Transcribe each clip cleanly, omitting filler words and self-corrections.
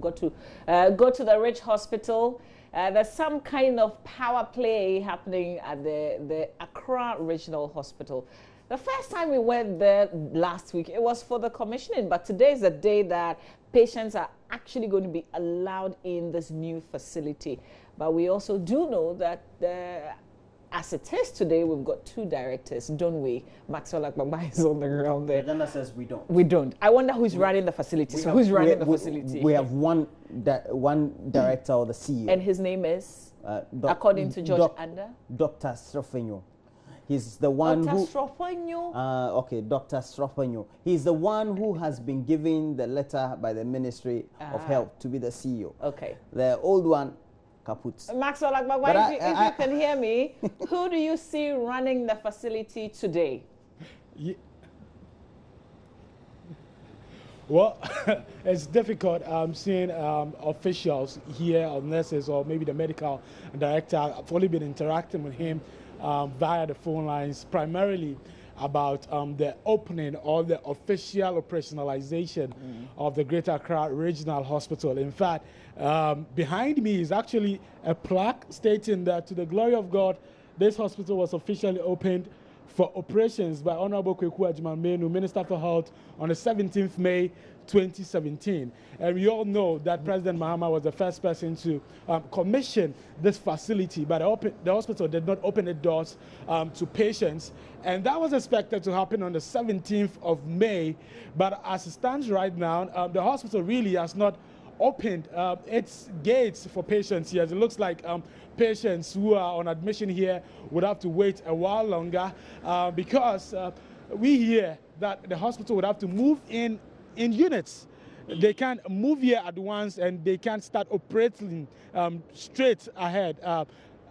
got to go to the Rich Hospital. There's some kind of power play happening at the Accra Regional Hospital. The first time we went there last week, it was for the commissioning, but today is the day that patients are actually going to be allowed in this new facility. But we also do know that as it is today, we've got two directors, don't we? Maxwell Akbaba is on the ground there. The agenda says we don't. We don't. I wonder who's running the facility. So who's running the facility? We have one director or the CEO. And his name is, according to George Anda? Dr. Strofenyo. He's the one who... Dr. Strofenyo? Okay, Dr. Strofenyo. He's the one who has been given the letter by the Ministry of Health to be the CEO. Okay. The old one, kaput. Maxwell Akbaba, if you can hear me, who do you see running the facility today? Yeah. Well, it's difficult. I'm seeing officials here, or nurses, or maybe the medical director. I've only been interacting with him via the phone lines, primarily about the opening or the official operationalization of the Greater Accra Regional Hospital. In fact, behind me is actually a plaque stating that, to the glory of God, this hospital was officially opened for operations by Honorable Kweku Ajimamenu, Minister for Health, on the 17th May 2017. And we all know that President Mahama was the first person to commission this facility, but the hospital did not open its doors to patients. And that was expected to happen on the 17th of May. But as it stands right now, the hospital really has not opened its gates for patients here. It looks like patients who are on admission here would have to wait a while longer because we hear that the hospital would have to move in units. They can't move here at once, and they can't start operating straight ahead.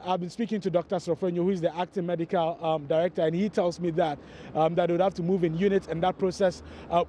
I've been speaking to Dr. Strofenyo, who is the acting medical director, and he tells me that they would have to move in units, and that process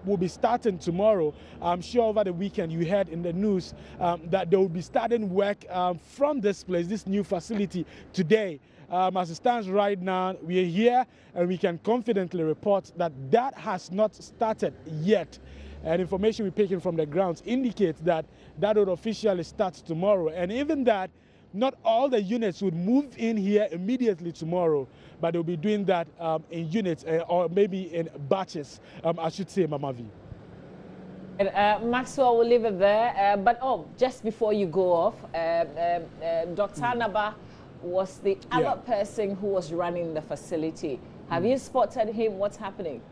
will be starting tomorrow. I'm sure over the weekend you heard in the news that they will be starting work from this place, this new facility, today. As it stands right now, we are here, and we can confidently report that that has not started yet. And information we're taking from the grounds indicates that that would officially start tomorrow. And even that, not all the units would move in here immediately tomorrow, but they'll be doing that in units or maybe in batches, I should say, Mama V. And, Maxwell, we'll leave it there. But just before you go off, Dr. Naba was the other person who was running the facility. Have you spotted him? What's happening?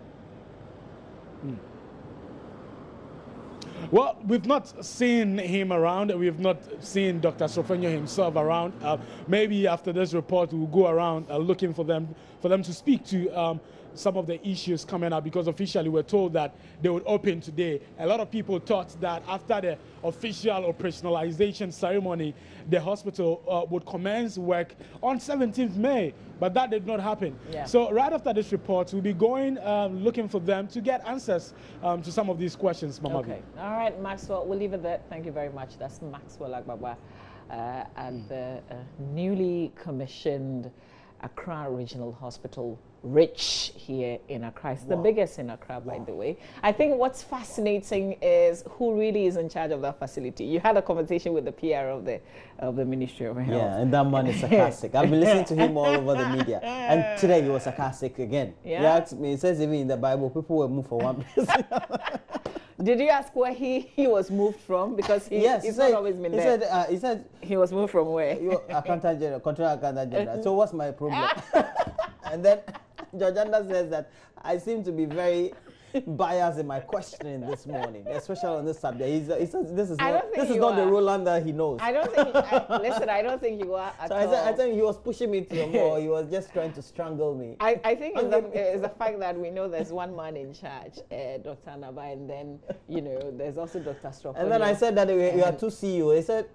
Well, we've not seen him around. We've not seen Dr. Strofenyo himself around. Maybe after this report, we'll go around looking for them to speak to some of the issues coming up, because officially we're told that they would open today. A lot of people thought that after the official operationalization ceremony, the hospital would commence work on 17th May, but that did not happen. Yeah. So right after this report, we'll be going looking for them to get answers to some of these questions, Mama. Okay. All right, Maxwell, we'll leave it there. Thank you very much. That's Maxwell Akbaba at the newly commissioned Accra Regional Hospital, Rich, here in Accra. It's the biggest in Accra, by the way. I think what's fascinating is who really is in charge of that facility. You had a conversation with the PR of the Ministry of Health. Yeah, and that man is sarcastic. I've been listening to him all over the media, and today he was sarcastic again. Yeah? He asked me, it says even in the Bible, people will move from one place. Did you ask where he was moved from? Because he's not always been there. He said he was moved from where? Accountant General, Controller Accountant General. So what's my problem? And then George Anda says that I seem to be very biased in my questioning this morning, especially on this subject. He says this is not the Roland that he knows. I don't think. Listen, I don't think you are at all. I think he was pushing me to more. He was just trying to strangle me. I think it's the fact that we know there's one man in charge, Dr. Naba, and then there's also Dr. Strofenyo. And then I said that you are two CEOs. He said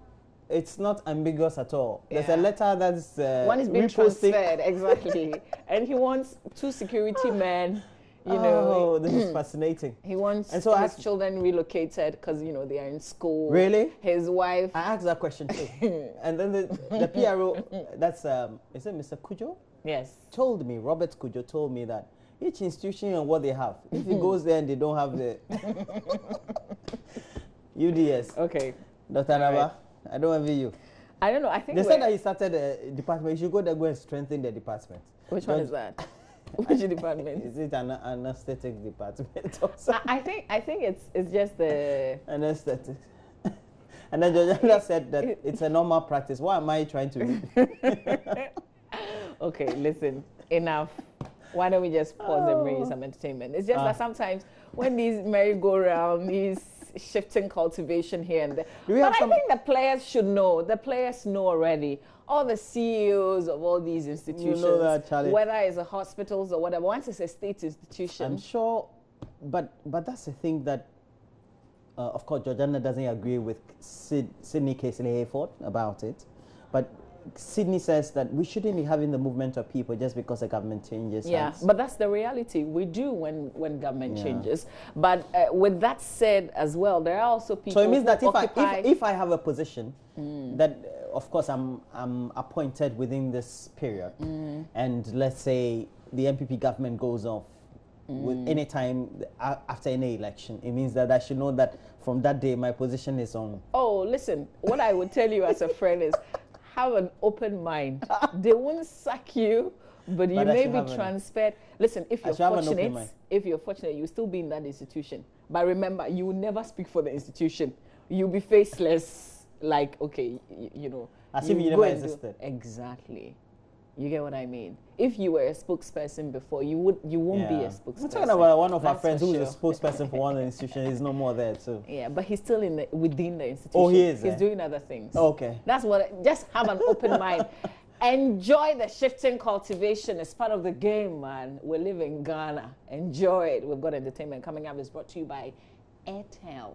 it's not ambiguous at all. There's a letter that's one is being transferred, exactly, and he wants two security men. Oh, this is fascinating. He wants his children relocated because they are in school. Really? His wife. I asked that question too. And then the PRO, that's is it Mr. Kujo? Yes. Told me, Robert Kujo told me that each institution and what they have. If he goes there and they don't have the UDS. Okay. Dr. All right. Naba, I don't envy you. I don't know. I think They said that he started a department. You should go there, go and strengthen the department. Which one is that? Which department? Is it an anesthetic department or something? I think it's just the Anesthetic. And then Georgiana said that it's a normal practice. Why am I trying to read? Okay, listen, enough. Why don't we just pause and bring you some entertainment? It's just that sometimes when these merry-go-round, these shifting cultivation here and there. But I think the players should know. The players know already. All the CEOs of all these institutions, whether it's a hospitals or whatever, once it's a state institution. I'm sure, but that's the thing that, of course, Georgiana doesn't agree with Sydney Casely Hayford about it. But Sydney says that we shouldn't be having the movement of people just because the government changes. Yeah, but that's the reality. We do when government changes. But with that said as well, there are also people. So it means that occupy if I have a position that, of course, I'm appointed within this period, and let's say the MPP government goes off with any time after any election, it means that I should know that from that day my position is on. Oh, listen, what I would tell you as a friend is have an open mind. They won't sack you, but you may be transferred. Listen, if you're fortunate, you'll still be in that institution. But remember, you will never speak for the institution. You'll be faceless, like, okay, you know. As if you never existed. Exactly. You get what I mean? If you were a spokesperson before, you won't be a spokesperson. We're talking about one of our friends who is a spokesperson for one institution. He's no more there too. Yeah, but he's still within the institution. Oh, he is. He's doing other things. Okay. That's what. Just have an open mind. Enjoy the shifting cultivation. It's part of the game, man. We live in Ghana. Enjoy it. We've got entertainment coming up. It's brought to you by Airtel.